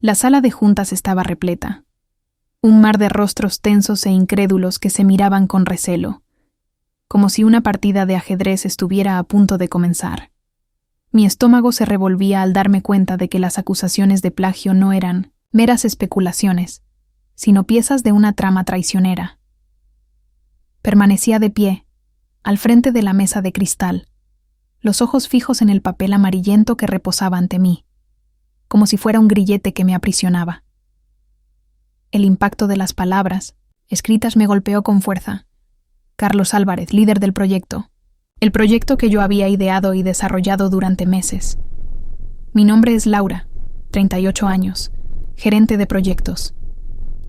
La sala de juntas estaba repleta. Un mar de rostros tensos e incrédulos que se miraban con recelo, como si una partida de ajedrez estuviera a punto de comenzar. Mi estómago se revolvía al darme cuenta de que las acusaciones de plagio no eran meras especulaciones, sino piezas de una trama traicionera. Permanecía de pie, al frente de la mesa de cristal, los ojos fijos en el papel amarillento que reposaba ante mí, como si fuera un grillete que me aprisionaba. El impacto de las palabras, escritas, me golpeó con fuerza. Carlos Álvarez, líder del proyecto. El proyecto que yo había ideado y desarrollado durante meses. Mi nombre es Laura, 38 años, gerente de proyectos.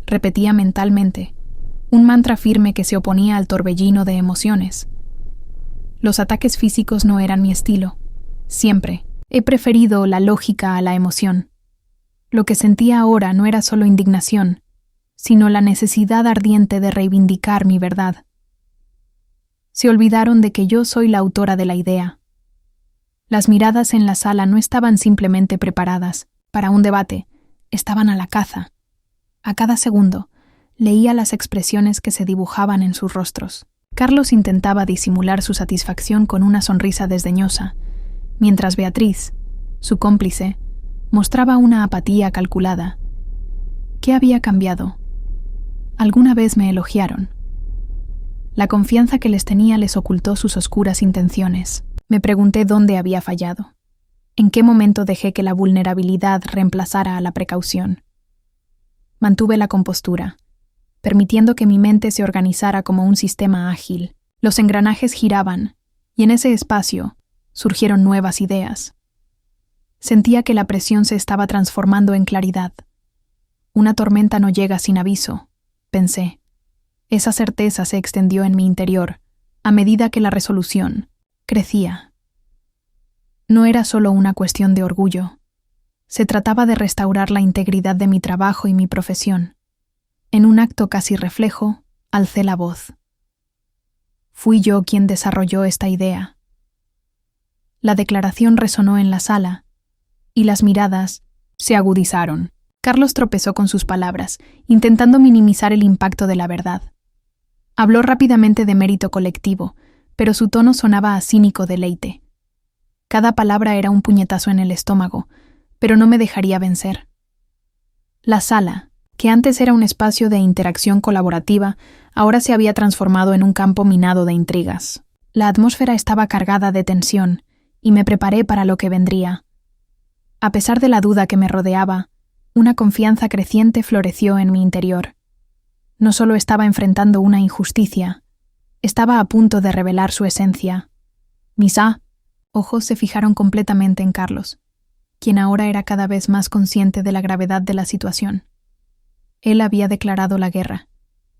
Repetía mentalmente, un mantra firme que se oponía al torbellino de emociones. Los ataques físicos no eran mi estilo. Siempre he preferido la lógica a la emoción. Lo que sentía ahora no era solo indignación, sino la necesidad ardiente de reivindicar mi verdad. Se olvidaron de que yo soy la autora de la idea. Las miradas en la sala no estaban simplemente preparadas para un debate, estaban a la caza. A cada segundo, leía las expresiones que se dibujaban en sus rostros. Carlos intentaba disimular su satisfacción con una sonrisa desdeñosa, mientras Beatriz, su cómplice, mostraba una apatía calculada. ¿Qué había cambiado? Alguna vez me elogiaron. La confianza que les tenía les ocultó sus oscuras intenciones. Me pregunté dónde había fallado. ¿En qué momento dejé que la vulnerabilidad reemplazara a la precaución? Mantuve la compostura, permitiendo que mi mente se organizara como un sistema ágil. Los engranajes giraban, y en ese espacio surgieron nuevas ideas. Sentía que la presión se estaba transformando en claridad. Una tormenta no llega sin aviso, pensé. Esa certeza se extendió en mi interior, a medida que la resolución crecía. No era solo una cuestión de orgullo. Se trataba de restaurar la integridad de mi trabajo y mi profesión. En un acto casi reflejo, alcé la voz. Fui yo quien desarrolló esta idea. La declaración resonó en la sala, y las miradas se agudizaron. Carlos tropezó con sus palabras, intentando minimizar el impacto de la verdad. Habló rápidamente de mérito colectivo, pero su tono sonaba a cínico deleite. Cada palabra era un puñetazo en el estómago, pero no me dejaría vencer. La sala, que antes era un espacio de interacción colaborativa, ahora se había transformado en un campo minado de intrigas. La atmósfera estaba cargada de tensión, y me preparé para lo que vendría. A pesar de la duda que me rodeaba, una confianza creciente floreció en mi interior. No solo estaba enfrentando una injusticia, estaba a punto de revelar su esencia. Mis ojos se fijaron completamente en Carlos, quien ahora era cada vez más consciente de la gravedad de la situación. Él había declarado la guerra,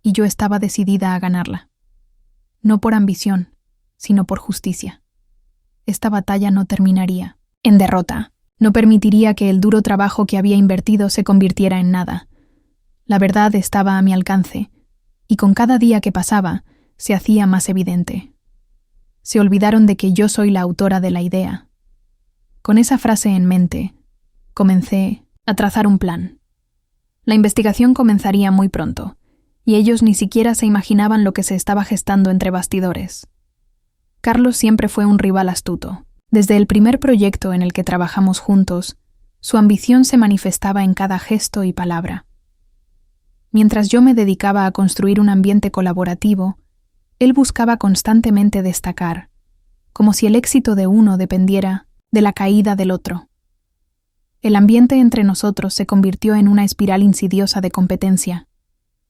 y yo estaba decidida a ganarla. No por ambición, sino por justicia. Esta batalla no terminaría en derrota. No permitiría que el duro trabajo que había invertido se convirtiera en nada. La verdad estaba a mi alcance, y con cada día que pasaba, se hacía más evidente. Se olvidaron de que yo soy la autora de la idea. Con esa frase en mente, comencé a trazar un plan. La investigación comenzaría muy pronto, y ellos ni siquiera se imaginaban lo que se estaba gestando entre bastidores. Carlos siempre fue un rival astuto. Desde el primer proyecto en el que trabajamos juntos, su ambición se manifestaba en cada gesto y palabra. Mientras yo me dedicaba a construir un ambiente colaborativo, él buscaba constantemente destacar, como si el éxito de uno dependiera de la caída del otro. El ambiente entre nosotros se convirtió en una espiral insidiosa de competencia,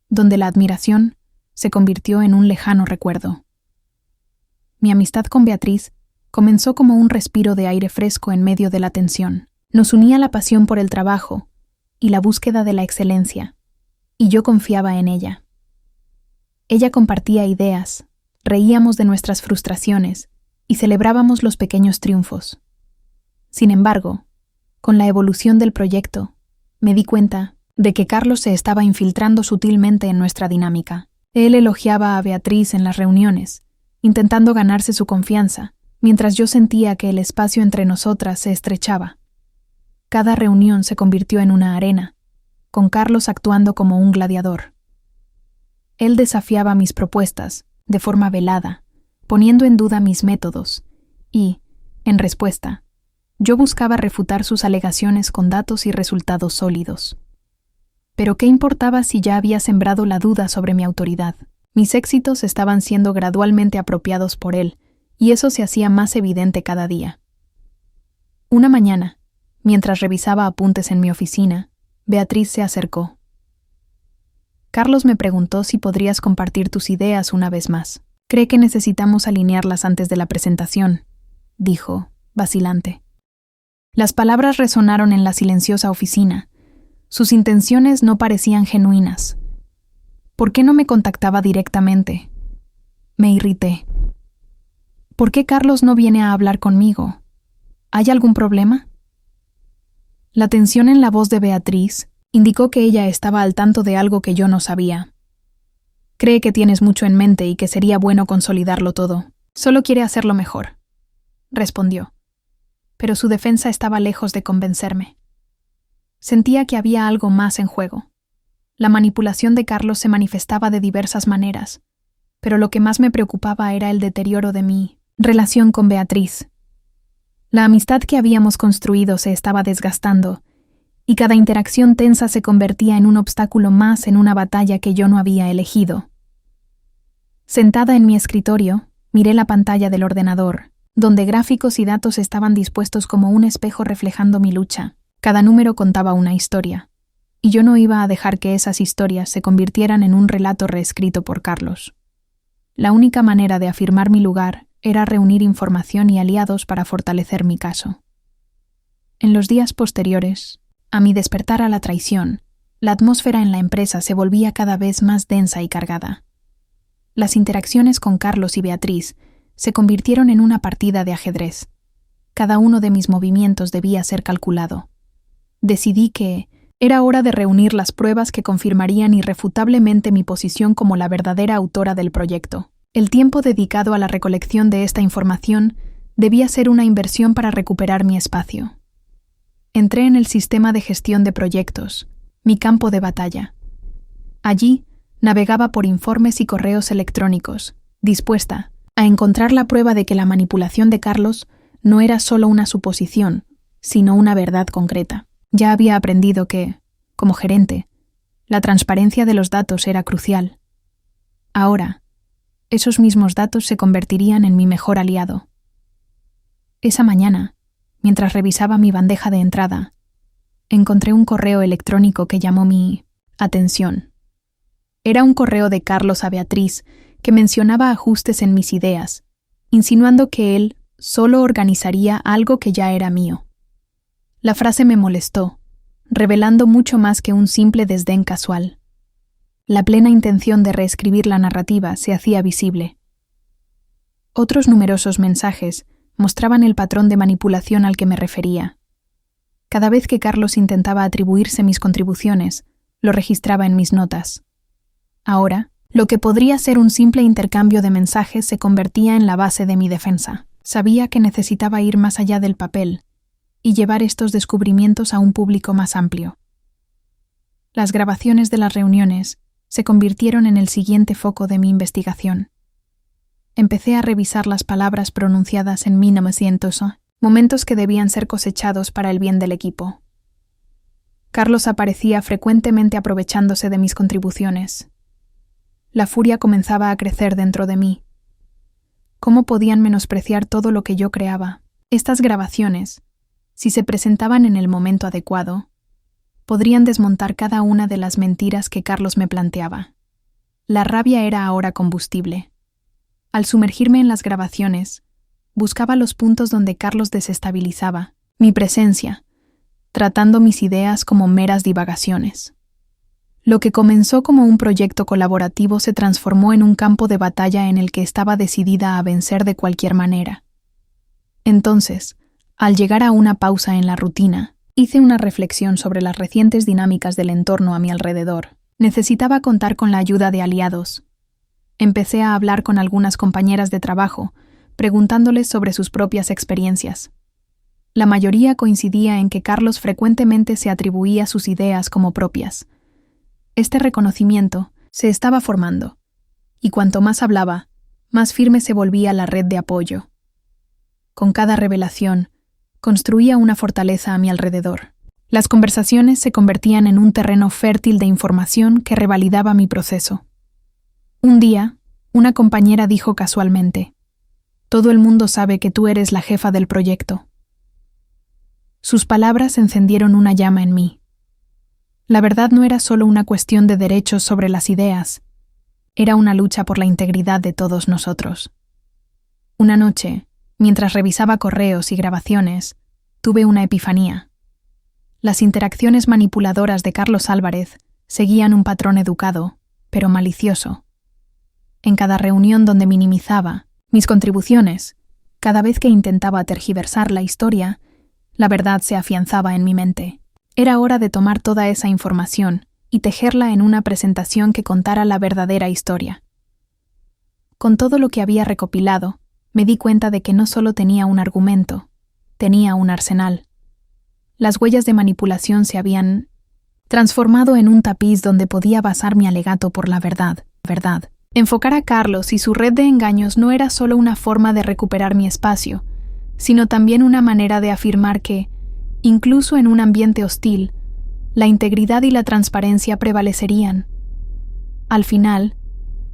donde la admiración se convirtió en un lejano recuerdo. Mi amistad con Beatriz comenzó como un respiro de aire fresco en medio de la tensión. Nos unía la pasión por el trabajo y la búsqueda de la excelencia, y yo confiaba en ella. Ella compartía ideas, reíamos de nuestras frustraciones y celebrábamos los pequeños triunfos. Sin embargo, con la evolución del proyecto, me di cuenta de que Carlos se estaba infiltrando sutilmente en nuestra dinámica. Él elogiaba a Beatriz en las reuniones, intentando ganarse su confianza, mientras yo sentía que el espacio entre nosotras se estrechaba. Cada reunión se convirtió en una arena, con Carlos actuando como un gladiador. Él desafiaba mis propuestas, de forma velada, poniendo en duda mis métodos, y, en respuesta, yo buscaba refutar sus alegaciones con datos y resultados sólidos. Pero ¿qué importaba si ya había sembrado la duda sobre mi autoridad? Mis éxitos estaban siendo gradualmente apropiados por él, y eso se hacía más evidente cada día. Una mañana, mientras revisaba apuntes en mi oficina, Beatriz se acercó. Carlos me preguntó si podrías compartir tus ideas una vez más. Cree que necesitamos alinearlas antes de la presentación, dijo, vacilante. Las palabras resonaron en la silenciosa oficina. Sus intenciones no parecían genuinas. ¿Por qué no me contactaba directamente? Me irrité. ¿Por qué Carlos no viene a hablar conmigo? ¿Hay algún problema? La tensión en la voz de Beatriz indicó que ella estaba al tanto de algo que yo no sabía. Cree que tienes mucho en mente y que sería bueno consolidarlo todo. Solo quiere hacerlo mejor, respondió. Pero su defensa estaba lejos de convencerme. Sentía que había algo más en juego. La manipulación de Carlos se manifestaba de diversas maneras, pero lo que más me preocupaba era el deterioro de mi relación con Beatriz. La amistad que habíamos construido se estaba desgastando, y cada interacción tensa se convertía en un obstáculo más en una batalla que yo no había elegido. Sentada en mi escritorio, miré la pantalla del ordenador, donde gráficos y datos estaban dispuestos como un espejo reflejando mi lucha. Cada número contaba una historia, y yo no iba a dejar que esas historias se convirtieran en un relato reescrito por Carlos. La única manera de afirmar mi lugar era reunir información y aliados para fortalecer mi caso. En los días posteriores, a mi despertar a la traición, la atmósfera en la empresa se volvía cada vez más densa y cargada. Las interacciones con Carlos y Beatriz se convirtieron en una partida de ajedrez. Cada uno de mis movimientos debía ser calculado. Decidí que era hora de reunir las pruebas que confirmarían irrefutablemente mi posición como la verdadera autora del proyecto. El tiempo dedicado a la recolección de esta información debía ser una inversión para recuperar mi espacio. Entré en el sistema de gestión de proyectos, mi campo de batalla. Allí navegaba por informes y correos electrónicos, dispuesta a encontrar la prueba de que la manipulación de Carlos no era solo una suposición, sino una verdad concreta. Ya había aprendido que, como gerente, la transparencia de los datos era crucial. Ahora, esos mismos datos se convertirían en mi mejor aliado. Esa mañana, mientras revisaba mi bandeja de entrada, encontré un correo electrónico que llamó mi atención. Era un correo de Carlos a Beatriz que mencionaba ajustes en mis ideas, insinuando que él solo organizaría algo que ya era mío. La frase me molestó, revelando mucho más que un simple desdén casual. La plena intención de reescribir la narrativa se hacía visible. Otros numerosos mensajes mostraban el patrón de manipulación al que me refería. Cada vez que Carlos intentaba atribuirse mis contribuciones, lo registraba en mis notas. Ahora, lo que podría ser un simple intercambio de mensajes se convertía en la base de mi defensa. Sabía que necesitaba ir más allá del papel y llevar estos descubrimientos a un público más amplio. Las grabaciones de las reuniones se convirtieron en el siguiente foco de mi investigación. Empecé a revisar las palabras pronunciadas en 1900, momentos que debían ser cosechados para el bien del equipo. Carlos aparecía frecuentemente aprovechándose de mis contribuciones. La furia comenzaba a crecer dentro de mí. ¿Cómo podían menospreciar todo lo que yo creaba? Estas grabaciones, si se presentaban en el momento adecuado, podrían desmontar cada una de las mentiras que Carlos me planteaba. La rabia era ahora combustible. Al sumergirme en las grabaciones, buscaba los puntos donde Carlos desestabilizaba mi presencia, tratando mis ideas como meras divagaciones. Lo que comenzó como un proyecto colaborativo se transformó en un campo de batalla en el que estaba decidida a vencer de cualquier manera. Entonces, al llegar a una pausa en la rutina, hice una reflexión sobre las recientes dinámicas del entorno a mi alrededor. Necesitaba contar con la ayuda de aliados. Empecé a hablar con algunas compañeras de trabajo, preguntándoles sobre sus propias experiencias. La mayoría coincidía en que Carlos frecuentemente se atribuía sus ideas como propias. Este reconocimiento se estaba formando, y cuanto más hablaba, más firme se volvía la red de apoyo. Con cada revelación, construía una fortaleza a mi alrededor. Las conversaciones se convertían en un terreno fértil de información que revalidaba mi proceso. Un día, una compañera dijo casualmente: «Todo el mundo sabe que tú eres la jefa del proyecto». Sus palabras encendieron una llama en mí. La verdad no era solo una cuestión de derechos sobre las ideas, era una lucha por la integridad de todos nosotros. Una noche, mientras revisaba correos y grabaciones, tuve una epifanía. Las interacciones manipuladoras de Carlos Álvarez seguían un patrón educado, pero malicioso. En cada reunión donde minimizaba mis contribuciones, cada vez que intentaba tergiversar la historia, la verdad se afianzaba en mi mente. Era hora de tomar toda esa información y tejerla en una presentación que contara la verdadera historia. Con todo lo que había recopilado, me di cuenta de que no solo tenía un argumento, tenía un arsenal. Las huellas de manipulación se habían transformado en un tapiz donde podía basar mi alegato por la verdad. Enfocar a Carlos y su red de engaños no era solo una forma de recuperar mi espacio, sino también una manera de afirmar que, incluso en un ambiente hostil, la integridad y la transparencia prevalecerían. Al final,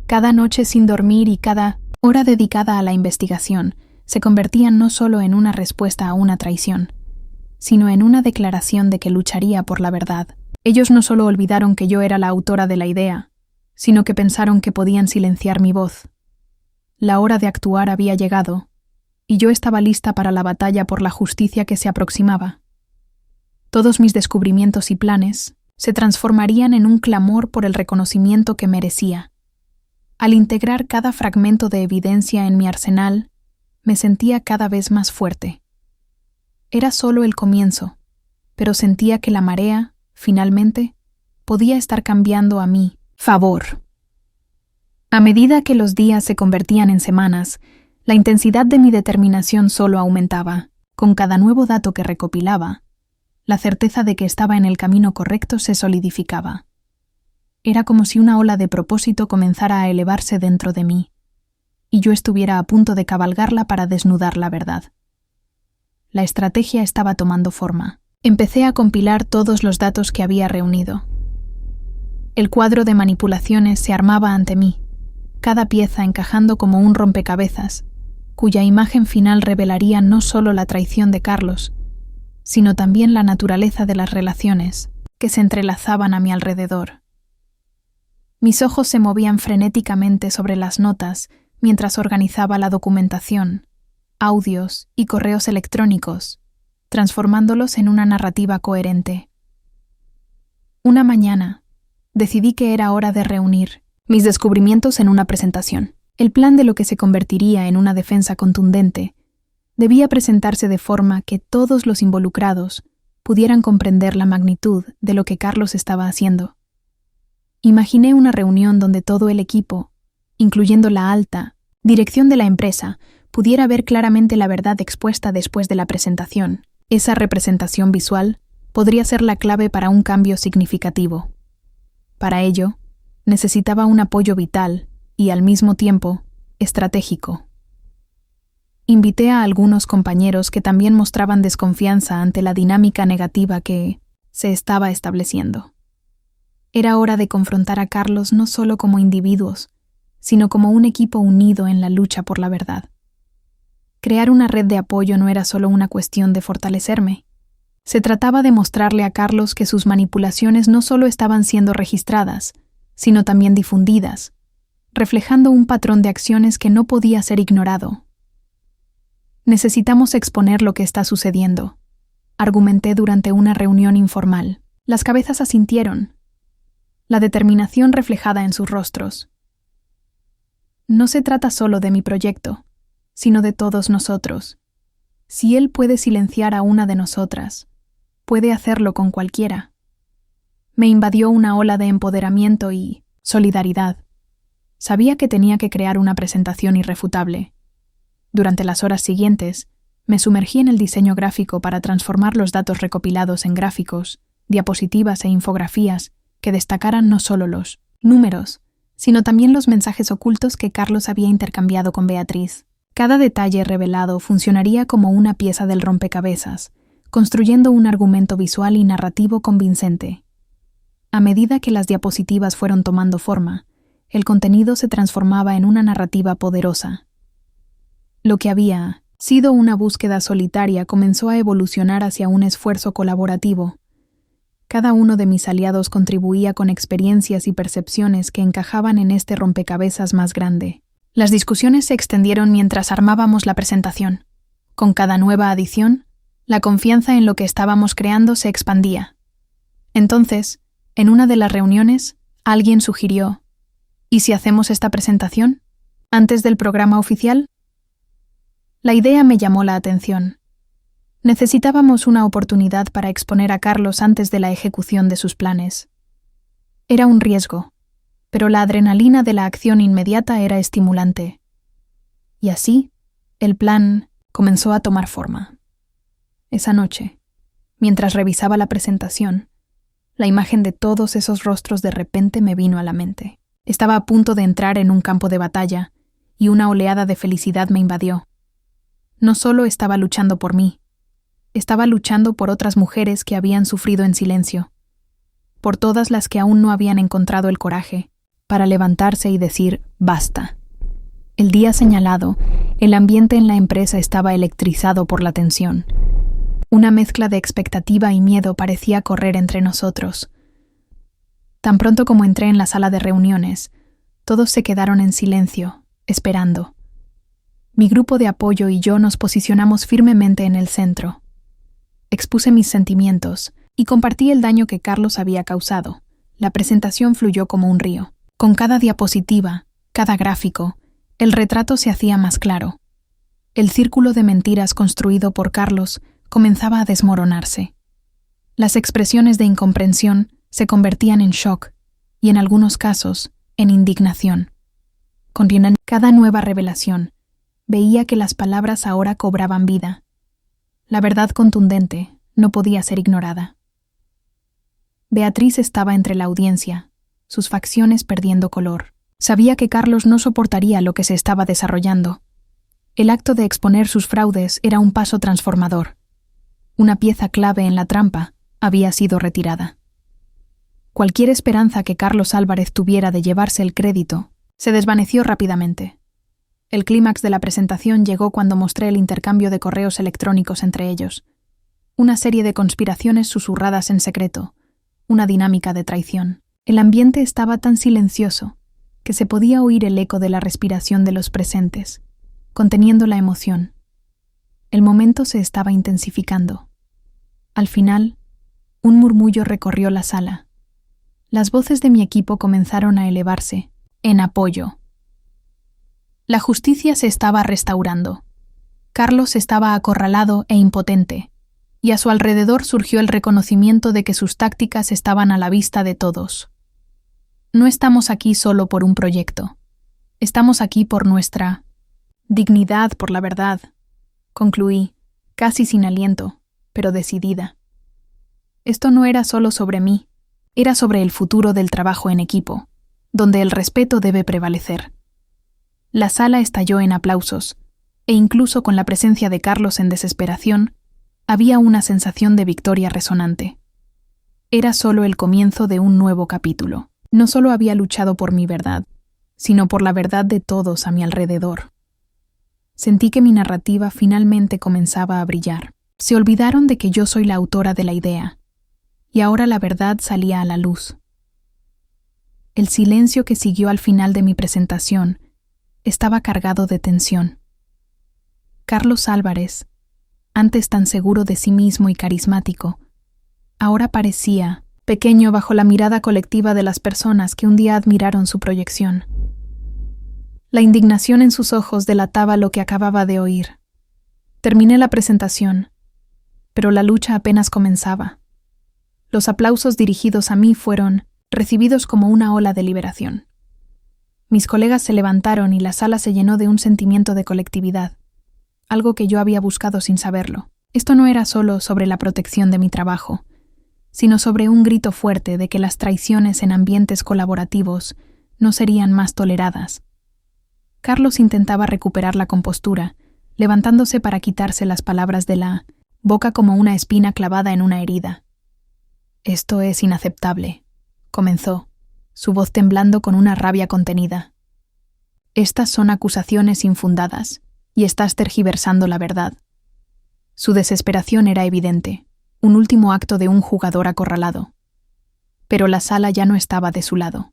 cada noche sin dormir y cada hora dedicada a la investigación se convertían no solo en una respuesta a una traición, sino en una declaración de que lucharía por la verdad. Ellos no solo olvidaron que yo era la autora de la idea, sino que pensaron que podían silenciar mi voz. La hora de actuar había llegado, y yo estaba lista para la batalla por la justicia que se aproximaba. Todos mis descubrimientos y planes se transformarían en un clamor por el reconocimiento que merecía. Al integrar cada fragmento de evidencia en mi arsenal, me sentía cada vez más fuerte. Era solo el comienzo, pero sentía que la marea, finalmente, podía estar cambiando a mi favor. A medida que los días se convertían en semanas, la intensidad de mi determinación solo aumentaba. Con cada nuevo dato que recopilaba, la certeza de que estaba en el camino correcto se solidificaba. Era como si una ola de propósito comenzara a elevarse dentro de mí, y yo estuviera a punto de cabalgarla para desnudar la verdad. La estrategia estaba tomando forma. Empecé a compilar todos los datos que había reunido. El cuadro de manipulaciones se armaba ante mí, cada pieza encajando como un rompecabezas, cuya imagen final revelaría no solo la traición de Carlos, sino también la naturaleza de las relaciones que se entrelazaban a mi alrededor. Mis ojos se movían frenéticamente sobre las notas mientras organizaba la documentación, audios y correos electrónicos, transformándolos en una narrativa coherente. Una mañana, decidí que era hora de reunir mis descubrimientos en una presentación. El plan de lo que se convertiría en una defensa contundente debía presentarse de forma que todos los involucrados pudieran comprender la magnitud de lo que Carlos estaba haciendo. Imaginé una reunión donde todo el equipo, incluyendo la alta dirección de la empresa, pudiera ver claramente la verdad expuesta después de la presentación. Esa representación visual podría ser la clave para un cambio significativo. Para ello, necesitaba un apoyo vital y, al mismo tiempo, estratégico. Invité a algunos compañeros que también mostraban desconfianza ante la dinámica negativa que se estaba estableciendo. Era hora de confrontar a Carlos no solo como individuos, sino como un equipo unido en la lucha por la verdad. Crear una red de apoyo no era solo una cuestión de fortalecerme. Se trataba de mostrarle a Carlos que sus manipulaciones no solo estaban siendo registradas, sino también difundidas, reflejando un patrón de acciones que no podía ser ignorado. Necesitamos exponer lo que está sucediendo, argumenté durante una reunión informal. Las cabezas asintieron, la determinación reflejada en sus rostros. No se trata solo de mi proyecto, sino de todos nosotros. Si él puede silenciar a una de nosotras, puede hacerlo con cualquiera. Me invadió una ola de empoderamiento y solidaridad. Sabía que tenía que crear una presentación irrefutable. Durante las horas siguientes, Me sumergí en el diseño gráfico para transformar los datos recopilados en gráficos, diapositivas e infografías que destacaran no solo los números, sino también los mensajes ocultos que Carlos había intercambiado con Beatriz. Cada detalle revelado funcionaría como una pieza del rompecabezas, construyendo un argumento visual y narrativo convincente. A medida que las diapositivas fueron tomando forma, el contenido se transformaba en una narrativa poderosa. Lo que había sido una búsqueda solitaria comenzó a evolucionar hacia un esfuerzo colaborativo. Cada uno de mis aliados contribuía con experiencias y percepciones que encajaban en este rompecabezas más grande. Las discusiones se extendieron mientras armábamos la presentación. Con cada nueva adición, la confianza en lo que estábamos creando se expandía. Entonces, en una de las reuniones, alguien sugirió: ¿y si hacemos esta presentación antes del programa oficial? La idea me llamó la atención. Necesitábamos una oportunidad para exponer a Carlos antes de la ejecución de sus planes. Era un riesgo, pero la adrenalina de la acción inmediata era estimulante. Y así, el plan comenzó a tomar forma. Esa noche, mientras revisaba la presentación, la imagen de todos esos rostros de repente me vino a la mente. Estaba a punto de entrar en un campo de batalla, y una oleada de felicidad me invadió. No solo estaba luchando por mí, estaba luchando por otras mujeres que habían sufrido en silencio, por todas las que aún no habían encontrado el coraje para levantarse y decir «basta». El día señalado, el ambiente en la empresa estaba electrizado por la tensión. Una mezcla de expectativa y miedo parecía correr entre nosotros. Tan pronto como entré en la sala de reuniones, todos se quedaron en silencio, esperando. Mi grupo de apoyo y yo nos posicionamos firmemente en el centro. Expuse mis sentimientos y compartí el daño que Carlos había causado. La presentación fluyó como un río. Con cada diapositiva, cada gráfico, el retrato se hacía más claro. El círculo de mentiras construido por Carlos comenzaba a desmoronarse. Las expresiones de incomprensión se convertían en shock y, en algunos casos, en indignación. Con cada nueva revelación, veía que las palabras ahora cobraban vida. La verdad contundente no podía ser ignorada. Beatriz estaba entre la audiencia, sus facciones perdiendo color. Sabía que Carlos no soportaría lo que se estaba desarrollando. El acto de exponer sus fraudes era un paso transformador. Una pieza clave en la trampa había sido retirada. Cualquier esperanza que Carlos Álvarez tuviera de llevarse el crédito se desvaneció rápidamente. El clímax de la presentación llegó cuando mostré el intercambio de correos electrónicos entre ellos. Una serie de conspiraciones susurradas en secreto, una dinámica de traición. El ambiente estaba tan silencioso que se podía oír el eco de la respiración de los presentes, conteniendo la emoción. El momento se estaba intensificando. Al final, un murmullo recorrió la sala. Las voces de mi equipo comenzaron a elevarse, en apoyo. La justicia se estaba restaurando. Carlos estaba acorralado e impotente, y a su alrededor surgió el reconocimiento de que sus tácticas estaban a la vista de todos. No estamos aquí solo por un proyecto. Estamos aquí por nuestra dignidad, por la verdad, concluí, casi sin aliento, pero decidida. Esto no era solo sobre mí, era sobre el futuro del trabajo en equipo, donde el respeto debe prevalecer. La sala estalló en aplausos, e incluso con la presencia de Carlos en desesperación, había una sensación de victoria resonante. Era solo el comienzo de un nuevo capítulo. No solo había luchado por mi verdad, sino por la verdad de todos a mi alrededor. Sentí que mi narrativa finalmente comenzaba a brillar. Se olvidaron de que yo soy la autora de la idea, y ahora la verdad salía a la luz. El silencio que siguió al final de mi presentación estaba cargado de tensión. Carlos Álvarez, antes tan seguro de sí mismo y carismático, ahora parecía pequeño bajo la mirada colectiva de las personas que un día admiraron su proyección. La indignación en sus ojos delataba lo que acababa de oír. Terminé la presentación, pero la lucha apenas comenzaba. Los aplausos dirigidos a mí fueron recibidos como una ola de liberación. Mis colegas se levantaron y la sala se llenó de un sentimiento de colectividad. algo que yo había buscado sin saberlo. Esto no era solo sobre la protección de mi trabajo, sino sobre un grito fuerte de que las traiciones en ambientes colaborativos no serían más toleradas. Carlos intentaba recuperar la compostura, levantándose para quitarse las palabras de la boca como una espina clavada en una herida. «Esto es inaceptable», comenzó, su voz temblando con una rabia contenida. «Estas son acusaciones infundadas, y estás tergiversando la verdad». Su desesperación era evidente, un último acto de un jugador acorralado. Pero la sala ya no estaba de su lado.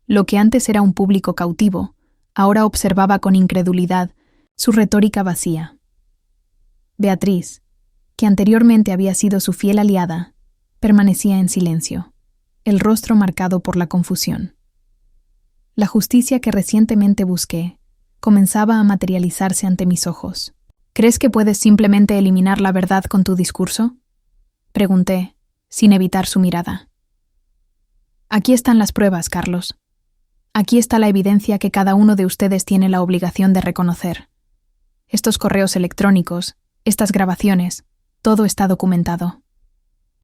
Lo que antes era un público cautivo, ahora observaba con incredulidad su retórica vacía. Beatriz, que anteriormente había sido su fiel aliada, permanecía en silencio, el rostro marcado por la confusión. La justicia que recientemente busqué comenzaba a materializarse ante mis ojos. ¿Crees que puedes simplemente eliminar la verdad con tu discurso?, pregunté, sin evitar su mirada. Aquí están las pruebas, Carlos. Aquí está la evidencia que cada uno de ustedes tiene la obligación de reconocer. Estos correos electrónicos, estas grabaciones, todo está documentado.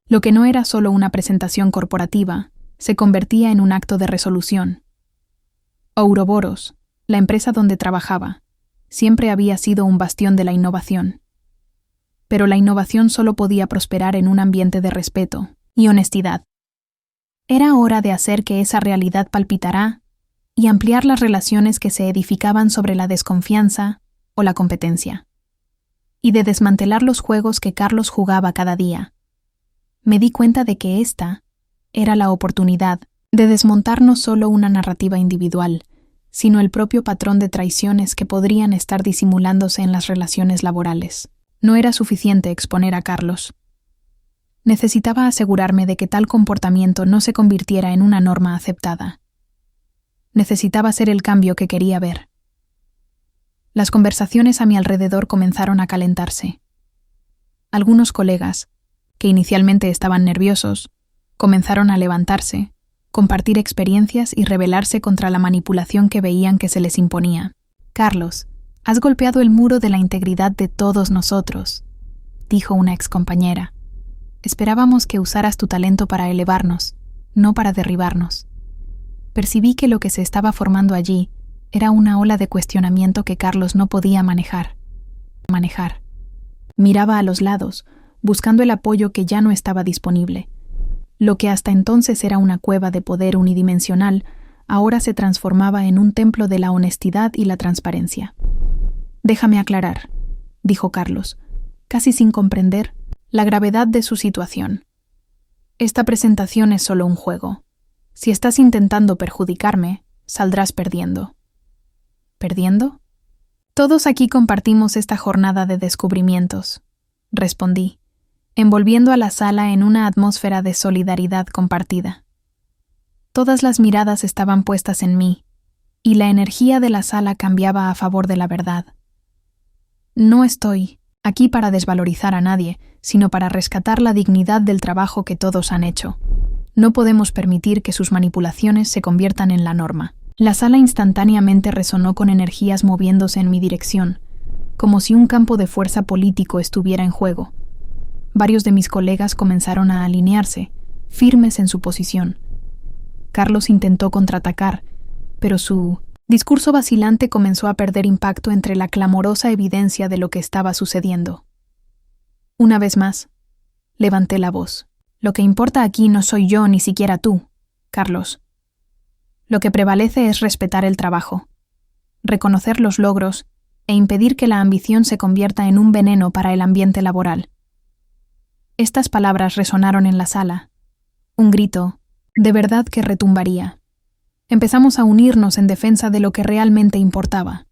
Lo que no era solo una presentación corporativa, se convertía en un acto de resolución. Ouroboros, la empresa donde trabajaba, siempre había sido un bastión de la innovación. Pero la innovación solo podía prosperar en un ambiente de respeto y honestidad. Era hora de hacer que esa realidad palpitara y ampliar las relaciones que se edificaban sobre la desconfianza o la competencia, y de desmantelar los juegos que Carlos jugaba cada día. Me di cuenta de que esta era la oportunidad de desmontar no solo una narrativa individual, sino el propio patrón de traiciones que podrían estar disimulándose en las relaciones laborales. No era suficiente exponer a Carlos. Necesitaba asegurarme de que tal comportamiento no se convirtiera en una norma aceptada. Necesitaba ser el cambio que quería ver. Las conversaciones a mi alrededor comenzaron a calentarse. Algunos colegas, que inicialmente estaban nerviosos, comenzaron a levantarse, compartir experiencias y rebelarse contra la manipulación que veían que se les imponía. «Carlos, has golpeado el muro de la integridad de todos nosotros», dijo una excompañera. «Esperábamos que usaras tu talento para elevarnos, no para derribarnos». Percibí que lo que se estaba formando allí era una ola de cuestionamiento que Carlos no podía manejar. Miraba a los lados, buscando el apoyo que ya no estaba disponible. Lo que hasta entonces era una cueva de poder unidimensional, ahora se transformaba en un templo de la honestidad y la transparencia. «Déjame aclarar», dijo Carlos, casi sin comprender la gravedad de su situación. «Esta presentación es solo un juego. Si estás intentando perjudicarme, saldrás perdiendo». «¿Perdiendo?» «Todos aquí compartimos esta jornada de descubrimientos», respondí, envolviendo a la sala en una atmósfera de solidaridad compartida. Todas las miradas estaban puestas en mí, y la energía de la sala cambiaba a favor de la verdad. No estoy aquí para desvalorizar a nadie, sino para rescatar la dignidad del trabajo que todos han hecho. No podemos permitir que sus manipulaciones se conviertan en la norma. La sala instantáneamente resonó con energías moviéndose en mi dirección, como si un campo de fuerza político estuviera en juego. Varios de mis colegas comenzaron a alinearse, firmes en su posición. Carlos intentó contraatacar, pero su discurso vacilante comenzó a perder impacto entre la clamorosa evidencia de lo que estaba sucediendo. Una vez más, levanté la voz. «Lo que importa aquí no soy yo ni siquiera tú, Carlos. Lo que prevalece es respetar el trabajo, reconocer los logros e impedir que la ambición se convierta en un veneno para el ambiente laboral». Estas palabras resonaron en la sala. Un grito, de verdad que retumbaría. Empezamos a unirnos en defensa de lo que realmente importaba.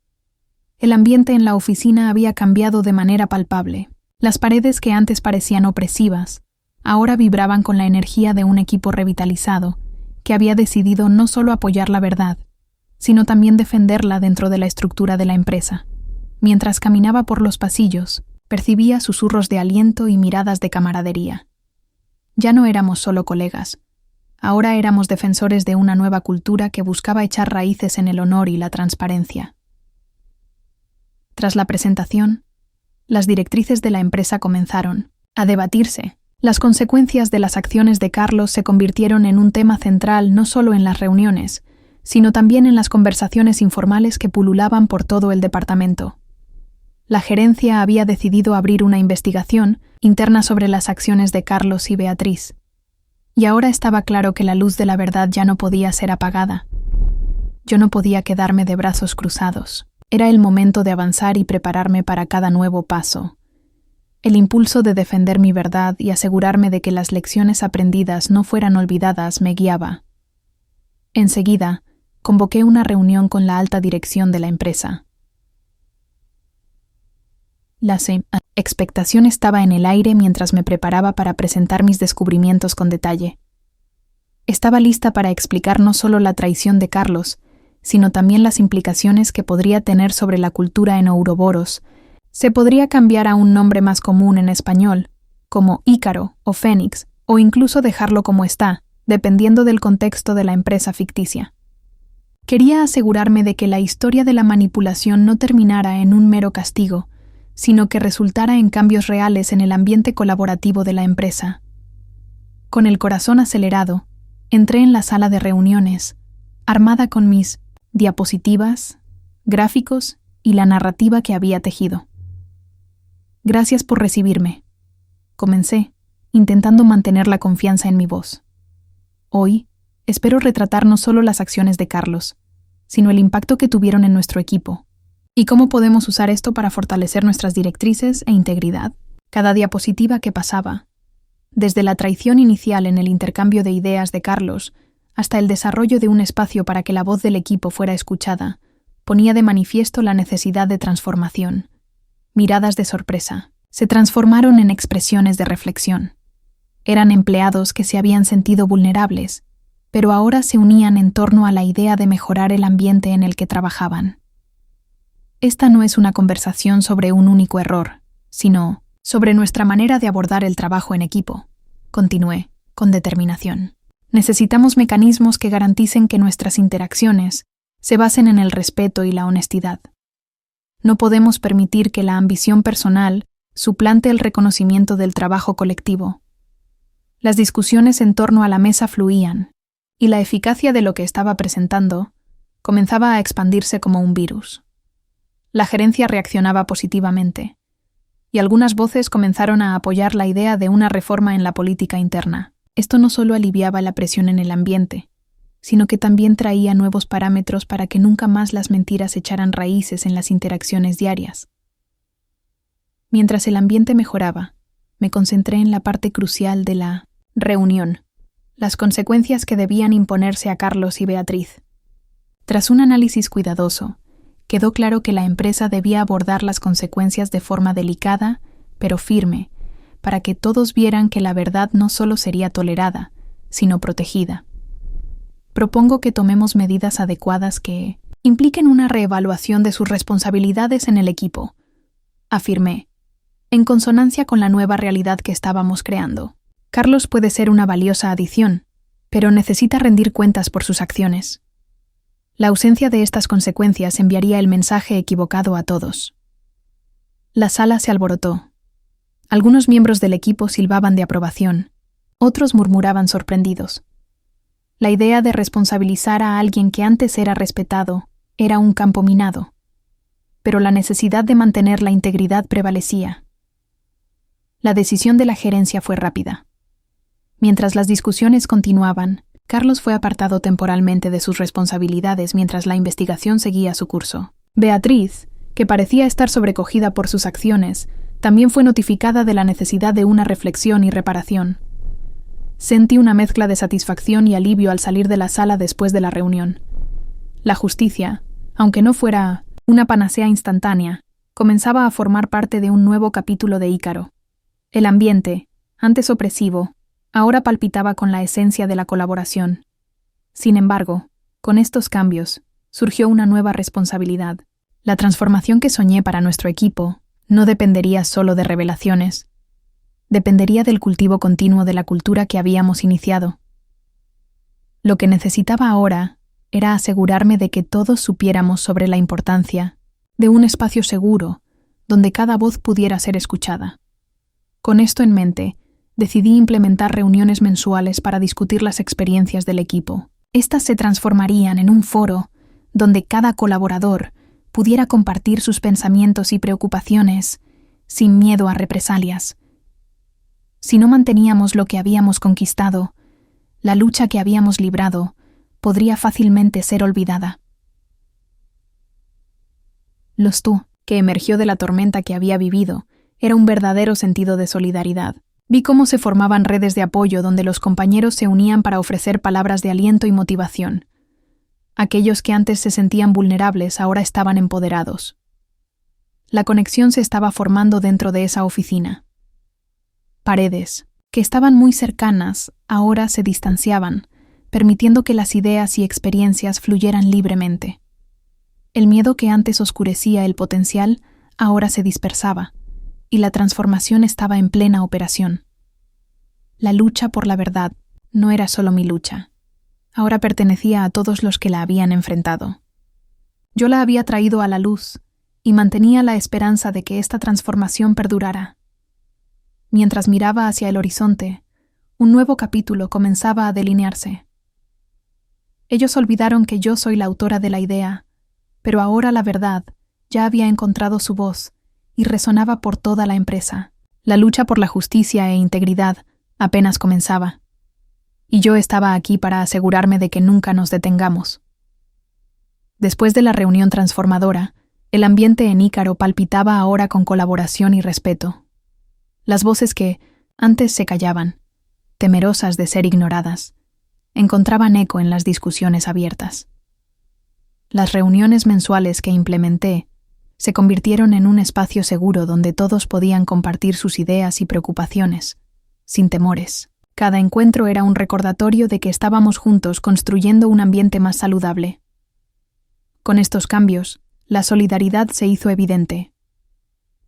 El ambiente en la oficina había cambiado de manera palpable. Las paredes que antes parecían opresivas, ahora vibraban con la energía de un equipo revitalizado, que había decidido no solo apoyar la verdad, sino también defenderla dentro de la estructura de la empresa. Mientras caminaba por los pasillos, percibía susurros de aliento y miradas de camaradería. Ya no éramos solo colegas. Ahora éramos defensores de una nueva cultura que buscaba echar raíces en el honor y la transparencia. Tras la presentación, Las directrices de la empresa comenzaron a debatirse. Las consecuencias de las acciones de Carlos se convirtieron en un tema central no solo en las reuniones, sino también en las conversaciones informales que pululaban por todo el departamento. La gerencia había decidido abrir una investigación interna sobre las acciones de Carlos y Beatriz. Y ahora estaba claro que la luz de la verdad ya no podía ser apagada. Yo no podía quedarme de brazos cruzados. Era el momento de avanzar y prepararme para cada nuevo paso. El impulso de defender mi verdad y asegurarme de que las lecciones aprendidas no fueran olvidadas me guiaba. Enseguida, convoqué una reunión con la alta dirección de la empresa. La expectación estaba en el aire mientras me preparaba para presentar mis descubrimientos con detalle. Estaba lista para explicar no solo la traición de Carlos, sino también las implicaciones que podría tener sobre la cultura en Ouroboros. Se podría cambiar a un nombre más común en español, como Ícaro o Fénix, o incluso dejarlo como está, dependiendo del contexto de la empresa ficticia. Quería asegurarme de que la historia de la manipulación no terminara en un mero castigo, sino que resultara en cambios reales en el ambiente colaborativo de la empresa. Con el corazón acelerado, entré en la sala de reuniones, armada con mis diapositivas, gráficos y la narrativa que había tejido. Gracias por recibirme. Comencé, intentando mantener la confianza en mi voz. Hoy, espero retratar no solo las acciones de Carlos, sino el impacto que tuvieron en nuestro equipo, y cómo podemos usar esto para fortalecer nuestras directrices e integridad. Cada diapositiva que pasaba, desde la traición inicial en el intercambio de ideas de Carlos hasta el desarrollo de un espacio para que la voz del equipo fuera escuchada, ponía de manifiesto la necesidad de transformación. Miradas de sorpresa se transformaron en expresiones de reflexión. Eran empleados que se habían sentido vulnerables, pero ahora se unían en torno a la idea de mejorar el ambiente en el que trabajaban. Esta no es una conversación sobre un único error, sino sobre nuestra manera de abordar el trabajo en equipo. Continué, con determinación. Necesitamos mecanismos que garanticen que nuestras interacciones se basen en el respeto y la honestidad. No podemos permitir que la ambición personal suplante el reconocimiento del trabajo colectivo. Las discusiones en torno a la mesa fluían, y la eficacia de lo que estaba presentando comenzaba a expandirse como un virus. La gerencia reaccionaba positivamente, y algunas voces comenzaron a apoyar la idea de una reforma en la política interna. Esto no solo aliviaba la presión en el ambiente, sino que también traía nuevos parámetros para que nunca más las mentiras echaran raíces en las interacciones diarias. Mientras el ambiente mejoraba, me concentré en la parte crucial de la reunión, las consecuencias que debían imponerse a Carlos y Beatriz. Tras un análisis cuidadoso, quedó claro que la empresa debía abordar las consecuencias de forma delicada, pero firme, para que todos vieran que la verdad no solo sería tolerada, sino protegida. Propongo que tomemos medidas adecuadas que impliquen una reevaluación de sus responsabilidades en el equipo, afirmé, en consonancia con la nueva realidad que estábamos creando. Carlos puede ser una valiosa adición, pero necesita rendir cuentas por sus acciones. La ausencia de estas consecuencias enviaría el mensaje equivocado a todos. La sala se alborotó. Algunos miembros del equipo silbaban de aprobación, otros murmuraban sorprendidos. La idea de responsabilizar a alguien que antes era respetado era un campo minado, pero la necesidad de mantener la integridad prevalecía. La decisión de la gerencia fue rápida. Mientras las discusiones continuaban, Carlos fue apartado temporalmente de sus responsabilidades mientras la investigación seguía su curso. Beatriz, que parecía estar sobrecogida por sus acciones, también fue notificada de la necesidad de una reflexión y reparación. Sentí una mezcla de satisfacción y alivio al salir de la sala después de la reunión. La justicia, aunque no fuera una panacea instantánea, comenzaba a formar parte de un nuevo capítulo de Ícaro. El ambiente, antes opresivo, ahora palpitaba con la esencia de la colaboración. Sin embargo, con estos cambios, surgió una nueva responsabilidad. La transformación que soñé para nuestro equipo no dependería solo de revelaciones. Dependería del cultivo continuo de la cultura que habíamos iniciado. Lo que necesitaba ahora era asegurarme de que todos supiéramos sobre la importancia de un espacio seguro, donde cada voz pudiera ser escuchada. Con esto en mente, decidí implementar reuniones mensuales para discutir las experiencias del equipo. Estas se transformarían en un foro donde cada colaborador pudiera compartir sus pensamientos y preocupaciones sin miedo a represalias. Si no manteníamos lo que habíamos conquistado, la lucha que habíamos librado podría fácilmente ser olvidada. Los tú, que emergió de la tormenta que había vivido, era un verdadero sentido de solidaridad. Vi cómo se formaban redes de apoyo donde los compañeros se unían para ofrecer palabras de aliento y motivación. Aquellos que antes se sentían vulnerables ahora estaban empoderados. La conexión se estaba formando dentro de esa oficina. Paredes, que estaban muy cercanas, ahora se distanciaban, permitiendo que las ideas y experiencias fluyeran libremente. El miedo que antes oscurecía el potencial ahora se dispersaba, y la transformación estaba en plena operación. La lucha por la verdad no era solo mi lucha. Ahora pertenecía a todos los que la habían enfrentado. Yo la había traído a la luz y mantenía la esperanza de que esta transformación perdurara. Mientras miraba hacia el horizonte, un nuevo capítulo comenzaba a delinearse. Ellos olvidaron que yo soy la autora de la idea, pero ahora la verdad ya había encontrado su voz y resonaba por toda la empresa. La lucha por la justicia e integridad apenas comenzaba, y yo estaba aquí para asegurarme de que nunca nos detengamos. Después de la reunión transformadora, el ambiente en Ícaro palpitaba ahora con colaboración y respeto. Las voces que antes se callaban, temerosas de ser ignoradas, encontraban eco en las discusiones abiertas. Las reuniones mensuales que implementé se convirtieron en un espacio seguro donde todos podían compartir sus ideas y preocupaciones, sin temores. Cada encuentro era un recordatorio de que estábamos juntos construyendo un ambiente más saludable. Con estos cambios, la solidaridad se hizo evidente.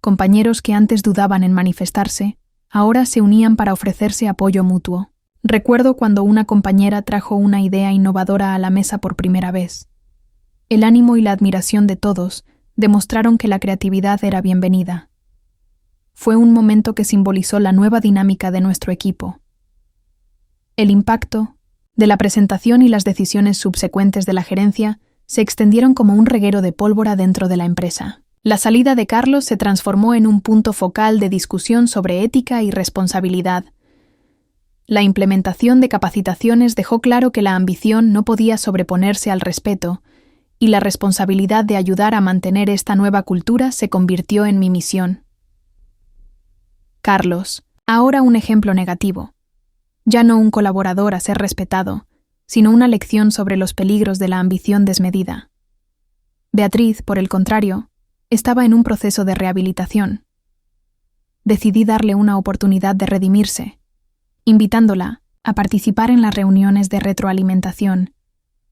Compañeros que antes dudaban en manifestarse, ahora se unían para ofrecerse apoyo mutuo. Recuerdo cuando una compañera trajo una idea innovadora a la mesa por primera vez. El ánimo y la admiración de todos demostraron que la creatividad era bienvenida. Fue un momento que simbolizó la nueva dinámica de nuestro equipo. El impacto de la presentación y las decisiones subsecuentes de la gerencia se extendieron como un reguero de pólvora dentro de la empresa. La salida de Carlos se transformó en un punto focal de discusión sobre ética y responsabilidad. La implementación de capacitaciones dejó claro que la ambición no podía sobreponerse al respeto, y la responsabilidad de ayudar a mantener esta nueva cultura se convirtió en mi misión. Carlos, ahora un ejemplo negativo. Ya no un colaborador a ser respetado, sino una lección sobre los peligros de la ambición desmedida. Beatriz, por el contrario, estaba en un proceso de rehabilitación. Decidí darle una oportunidad de redimirse, invitándola a participar en las reuniones de retroalimentación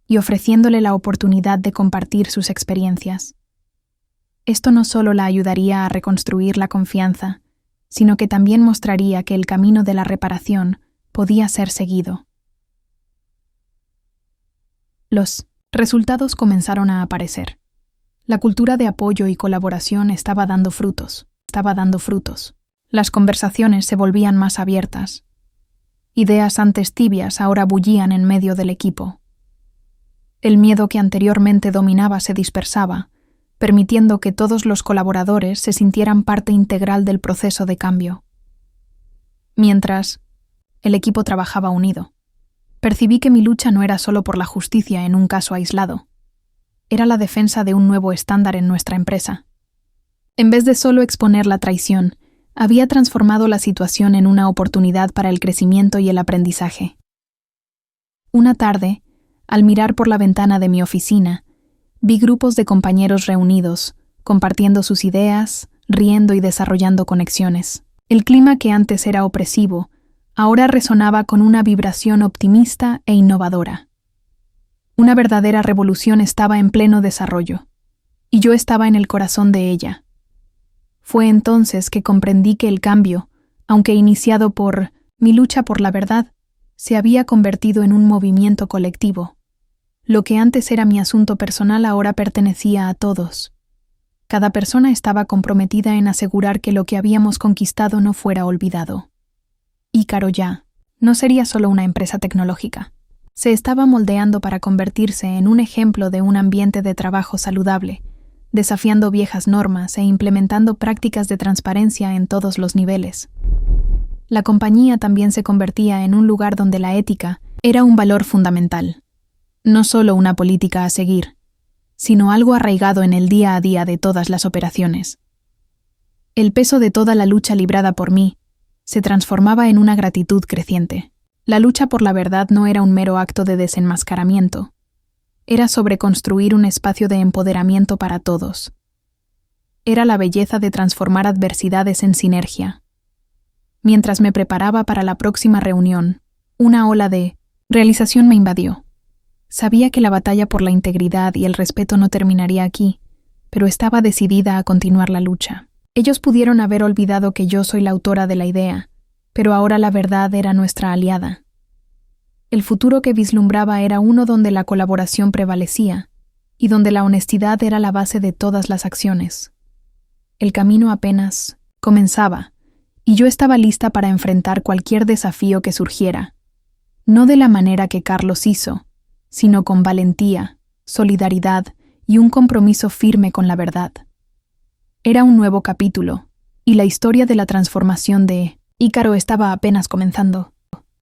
y ofreciéndole la oportunidad de compartir sus experiencias. Esto no solo la ayudaría a reconstruir la confianza, sino que también mostraría que el camino de la reparación podía ser seguido. Los resultados comenzaron a aparecer. La cultura de apoyo y colaboración estaba dando frutos. Las conversaciones se volvían más abiertas. Ideas antes tibias ahora bullían en medio del equipo. El miedo que anteriormente dominaba se dispersaba, permitiendo que todos los colaboradores se sintieran parte integral del proceso de cambio. Mientras, el equipo trabajaba unido. Percibí que mi lucha no era solo por la justicia en un caso aislado. Era la defensa de un nuevo estándar en nuestra empresa. En vez de solo exponer la traición, había transformado la situación en una oportunidad para el crecimiento y el aprendizaje. Una tarde, al mirar por la ventana de mi oficina, vi grupos de compañeros reunidos, compartiendo sus ideas, riendo y desarrollando conexiones. El clima que antes era opresivo, ahora resonaba con una vibración optimista e innovadora. Una verdadera revolución estaba en pleno desarrollo, y yo estaba en el corazón de ella. Fue entonces que comprendí que el cambio, aunque iniciado por mi lucha por la verdad, se había convertido en un movimiento colectivo. Lo que antes era mi asunto personal ahora pertenecía a todos. Cada persona estaba comprometida en asegurar que lo que habíamos conquistado no fuera olvidado. Ícaro ya no sería solo una empresa tecnológica. Se estaba moldeando para convertirse en un ejemplo de un ambiente de trabajo saludable, desafiando viejas normas e implementando prácticas de transparencia en todos los niveles. La compañía también se convertía en un lugar donde la ética era un valor fundamental, no solo una política a seguir, sino algo arraigado en el día a día de todas las operaciones. El peso de toda la lucha librada por mí se transformaba en una gratitud creciente. La lucha por la verdad no era un mero acto de desenmascaramiento, era sobre construir un espacio de empoderamiento para todos. Era la belleza de transformar adversidades en sinergia. Mientras me preparaba para la próxima reunión, una ola de realización me invadió. Sabía que la batalla por la integridad y el respeto no terminaría aquí, pero estaba decidida a continuar la lucha. Ellos pudieron haber olvidado que yo soy la autora de la idea, pero ahora la verdad era nuestra aliada. El futuro que vislumbraba era uno donde la colaboración prevalecía y donde la honestidad era la base de todas las acciones. El camino apenas comenzaba, y yo estaba lista para enfrentar cualquier desafío que surgiera, no de la manera que Carlos hizo, sino con valentía, solidaridad y un compromiso firme con la verdad. Era un nuevo capítulo, y la historia de la transformación de Ícaro estaba apenas comenzando.